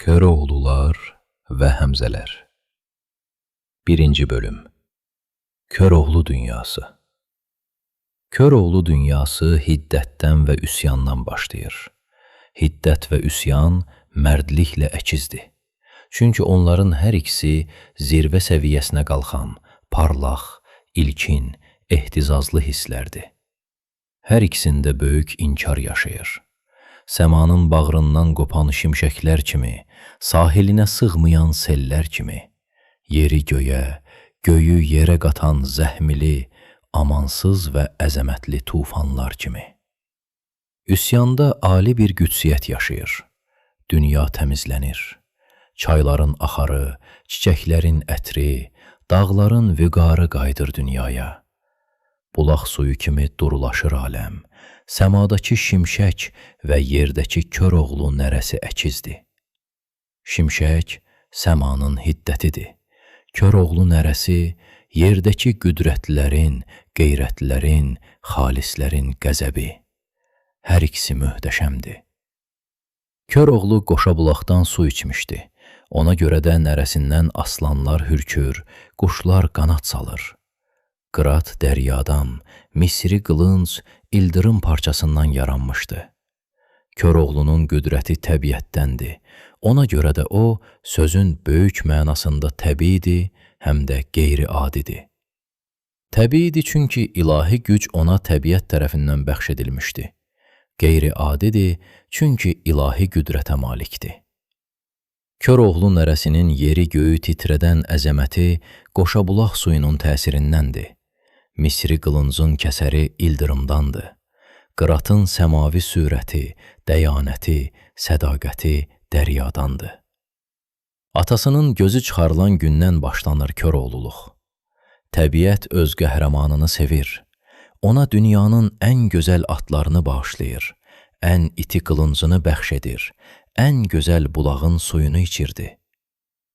Köroğlular və Həmzələr 1-ci bölüm Köroğlu dünyası Köroğlu dünyası hiddətdən və üsyandan başlayır. Hiddət və üsyan mərdliklə əkizdir. Çünki onların hər ikisi zirvə səviyyəsinə qalxan, parlaq, ilkin, ehtizazlı hisslərdir. Hər ikisində böyük inkar yaşayır. Səmanın bağrından qopan şimşəklər kimi, sahilinə sığmayan sellər kimi, yeri göyə, göyü yerə qatan zəhmili, amansız və əzəmətli tufanlar kimi. Üsyanda ali bir qüdsiyyət yaşayır. Dünya təmizlənir. Çayların axarı, çiçəklərin ətri, dağların vüqarı qayıdır dünyaya. Bulaq suyu kimi durulaşır aləm. Səmadakı şimşək və yerdəki Köroğlu nərəsi əkizdir. Şimşək səmanın hiddətidir. Köroğlu nərəsi yerdəki qüdrətlilərin, qeyrətlilərin, xalislərin qəzəbi. Hər ikisi möhtəşəmdir. Köroğlu qoşa bulaqdan su içmişdi. Ona görə də nərəsindən aslanlar hürkür, quşlar qanad salır. Qırat dəryadan, Misri qılınc, ildırım parçasından yaranmışdı. Köroğlunun qüdrəti təbiətdəndir. Ona görə də o, sözün böyük mənasında təbiidir, həm də qeyri-adidir. Təbiidir çünki ilahi güc ona təbiət tərəfindən bəxş edilmişdi. Qeyri-adidir çünki ilahi qüdrətə malikdir. Köroğlu nərəsinin yeri göyü titrədən əzəməti qoşabulaq suyunun təsirindəndir. Misri qılıncın kəsəri ildırımdandır. Qıratın səmavi sürəti, dəyanəti, sədaqəti dəryadandır. Atasının gözü çıxarılan gündən başlanır Köroğluluq. Təbiət öz qəhrəmanını sevir. Ona dünyanın ən gözəl atlarını bağışlayır, ən iti qılıncını bəxş edir, ən gözəl bulağın suyunu içirdi.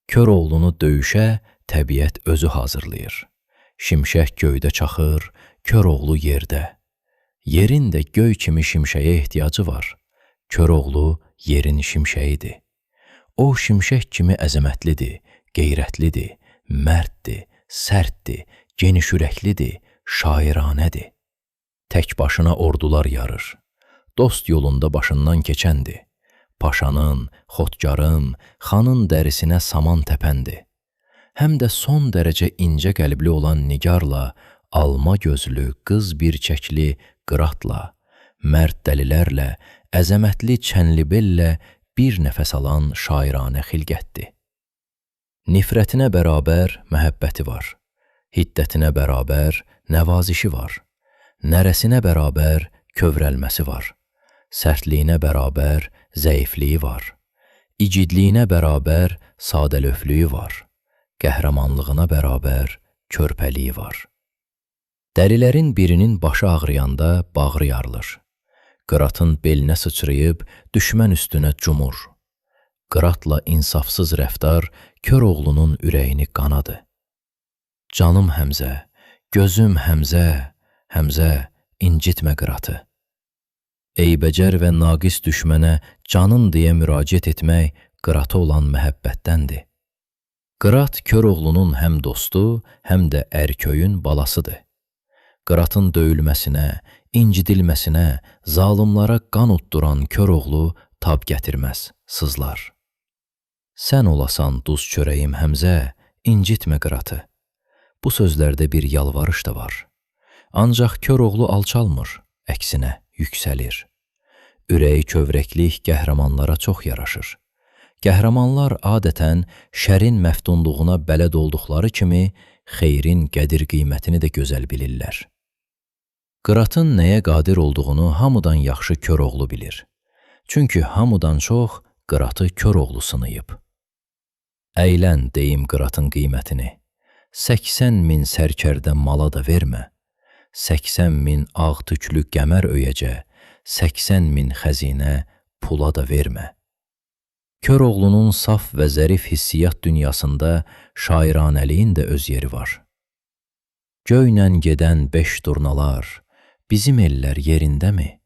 Köroğlunu döyüşə təbiət özü hazırlayır. Şimşək göydə çaxır, Köroğlu yerdə. Yerin də göy kimi şimşəyə ehtiyacı var. Köroğlu yerin şimşəyidir. O şimşək kimi əzəmətlidir, qeyrətlidir, mərddir, sərtdir, genişürəklidir, şairanədir. Tək başına ordular yarır. Dost yolunda başından keçəndir. Paşanın, xotkarın, xanın dərisinə saman təpəndir. Həm də son dərəcə incə qəlbli olan nigarla, alma gözlü, qız bir çəkli qıratla, mərd dəlilərlə, əzəmətli çənlibellə bir nəfəs alan şairanə xilqətdir. Nifrətinə bərabər məhəbbəti var, hiddətinə bərabər nəvazişi var, nərəsinə bərabər kövrəlməsi var, sərtliyinə bərabər zəifliyi var, icidliyinə bərabər sadəlöflüyü var, qəhrəmanlığına bərabər körpəliyi var. Dəlilərin birinin başı ağrıyanda bağrı yarılır. Qıratın belinə sıçrayıb düşmən üstünə cumur. Qıratla insafsız rəftar Köroğlunun ürəyini qanadı. Canım Həmzə, gözüm Həmzə, Həmzə, incitmə Qıratı. Eybəcər və naqis düşmənə canın deyə müraciət etmək Qırata olan məhəbbətdəndir. Qırat Köroğlunun həm dostu, həm də ərköyün balasıdır. Qıratın döyülməsinə, incidilməsinə, zalımlara qan utduran Köroğlu tab gətirməz, sızlar. Sən olasan duz çörəyim Həmzə, incitmə Qıratı. Bu sözlərdə bir yalvarış da var. Ancaq Köroğlu alçalmır, əksinə yüksəlir. Ürəyi kövrəklik qəhrəmanlara çox yaraşır. Qəhrəmanlar adətən şərin məftunluğuna bələd olduqları kimi xeyrin qədir qiymətini də gözəl bilirlər. Qıratın nəyə qadir olduğunu hamıdan yaxşı Köroğlu bilir. Çünki hamıdan çox Qıratı Köroğlu sınayıb. Əylən deyim Qıratın qiymətini. 80 min sərkərdə mala da vermə. 80 min ağ tüklü qəmər öyəcə, 80 min xəzinə pula da vermə. Köroğlunun saf və zərif hissiyyat dünyasında şairanəliyin də öz yeri var. Göylə gedən 5 durnalar, bizim ellər yerindəmi?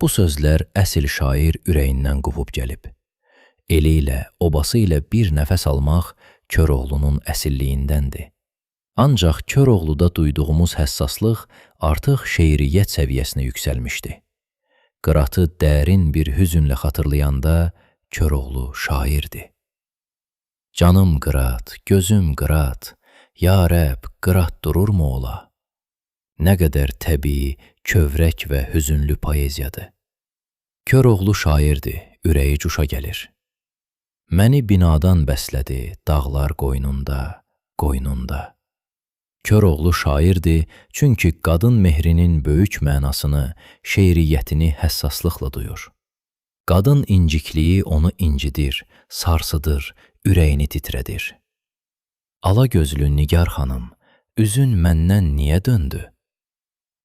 Bu sözlər əsl şair ürəyindən qubub gəlib. eli ilə, obası ilə bir nəfəs almaq Köroğlunun əsilliyindəndir. Ancaq Köroğluda duyduğumuz həssaslıq artıq şeiriyyət səviyyəsinə yüksəlmişdi. Qıratı dərin bir hüzünlə xatırlayanda Köroğlu şairdir. Canım Qırat, gözüm Qırat, ya Rəbb, Qırat dururmu ola? Nə qədər təbii, kövrək və hüzünlü poeziyadır. Köroğlu şairdir, ürəyi cuşa gəlir. Məni binadan bəslədi, dağlar qoynunda, qoynunda. Köroğlu şairdir, çünki qadın mehrinin böyük mənasını, şeiriyyətini həssaslıqla duyur. Qadın incikliyi onu incidir, sarsıdır, ürəyini titrədir. Ala gözlü Nigar xanım, üzün məndən niyə döndü?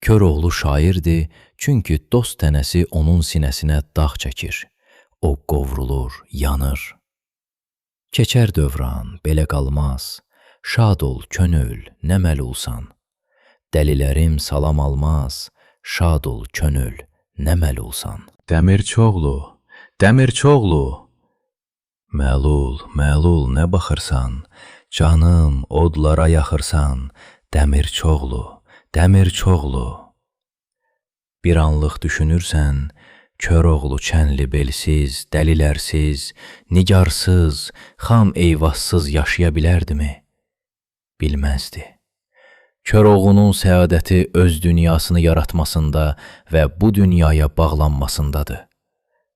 Köroğlu şairdir, çünki dost tənəsi onun sinəsinə dağ çəkir. O qovrulur, yanır. Keçər dövran, belə qalmaz. Şad ol, könül, nə məlulsan. Dəlilərim salam almaz. Şad ol, könül, nə məlulsan. Dəmirçoğlu, Dəmirçoğlu. Məlul, məlul, nə baxırsan? Canım, odlara yaxırsan. Dəmirçoğlu, Dəmirçoğlu. Bir anlıq düşünürsən, Köroğlu çənli belsiz, dəlilərsiz, nigarsız, xam eyvazsız yaşaya bilərdimi? Bilməzdi. Köroğlunun səadəti öz dünyasını yaratmasında və bu dünyaya bağlanmasındadır.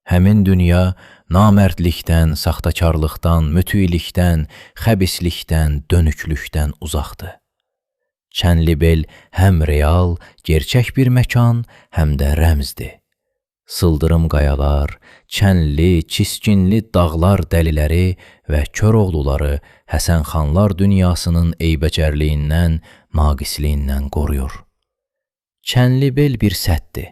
Həmin dünya namərdlikdən, saxtakarlıqdan, mütüilikdən, xəbislikdən, dönüklükdən uzaqdır. Çənlibel həm real, gerçək bir məkan, həm də rəmzdir. Sıldırım qayalar, çənli, çiskinli dağlar dəliləri və Köroğluları Həsənxanlar dünyasının eybəcərliyindən, naqisliyindən qoruyur. Çənlibel bir səddir.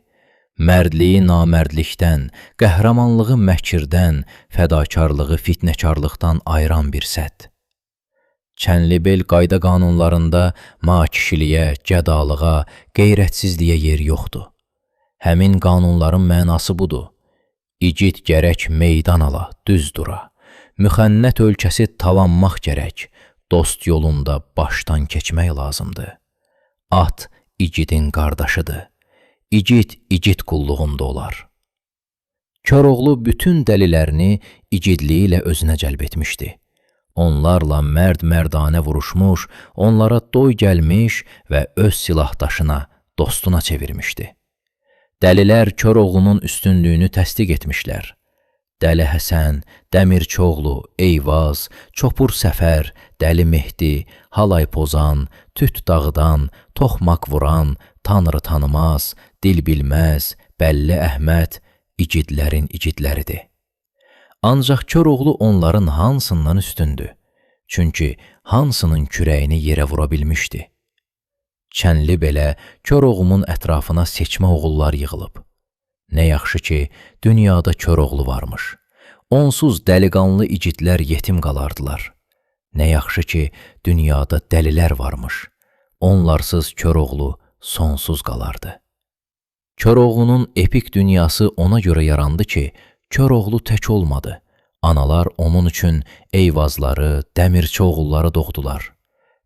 Mərdliyi namərdlikdən, qəhrəmanlığı məkirdən, fədakarlığı fitnəkarlıqdan ayıran bir sədd. Çənlibel qayda qanunlarında makişiliyə, gədalığa, qeyrətsizliyə yer yoxdur. Həmin qanunların mənası budur. İgid gərək meydan ala, düz dura. Müxənnət ölkəsi tavanmaq gərək. Dost yolunda başdan keçmək lazımdır. At igidin qardaşıdır. İgid, igid qulluğunda olar. Köroğlu bütün dəlilərini igidliyi ilə özünə cəlb etmişdi. Onlarla mərd-mərdanə vuruşmuş, onlara doy gəlmiş və öz silahdaşına, dostuna çevirmişdi. Dəlilər Köroğlunun üstünlüyünü təsdiq etmişlər. Dəli Həsən, Dəmirçoğlu, Eyvaz, Çopur Səfər, Dəli Mehdi, Halay Pozan, Tüt dağıdan, Toxmaq vuran, Tanrı tanımaz, Dil bilməz, Bəlli Əhməd igidlərin igidləridir. Ancaq Köroğlu onların hansından üstündür? Çünki hansının kürəyini yerə vura bilmişdi. Çənli belə Köroğlumun ətrafına seçmə oğullar yığılıb. Nə yaxşı ki, dünyada Köroğlu varmış. Onsuz dəliqanlı igidlər yetim qalardılar. Nə yaxşı ki, dünyada dəlilər varmış. Onlarsız Köroğlu sonsuz qalardı. Köroğlunun epik dünyası ona görə yarandı ki, Köroğlu tək olmadı. Analar onun üçün Eyvazları, Dəmirçioğulları doğdular.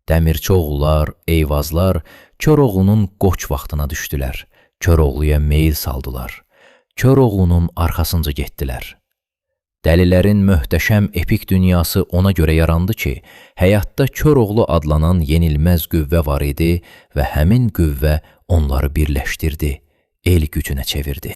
Dəmirçioğullar, Eyvazlar Köroğlunun qoç vaxtına düşdülər. Köroğluya meyil saldılar. Köroğlunun arxasınca getdilər. Dəlilərin möhtəşəm epik dünyası ona görə yarandı ki, həyatda Köroğlu adlanan yenilməz qüvvə var idi və həmin qüvvə onları birləşdirdi, el gücünə çevirdi.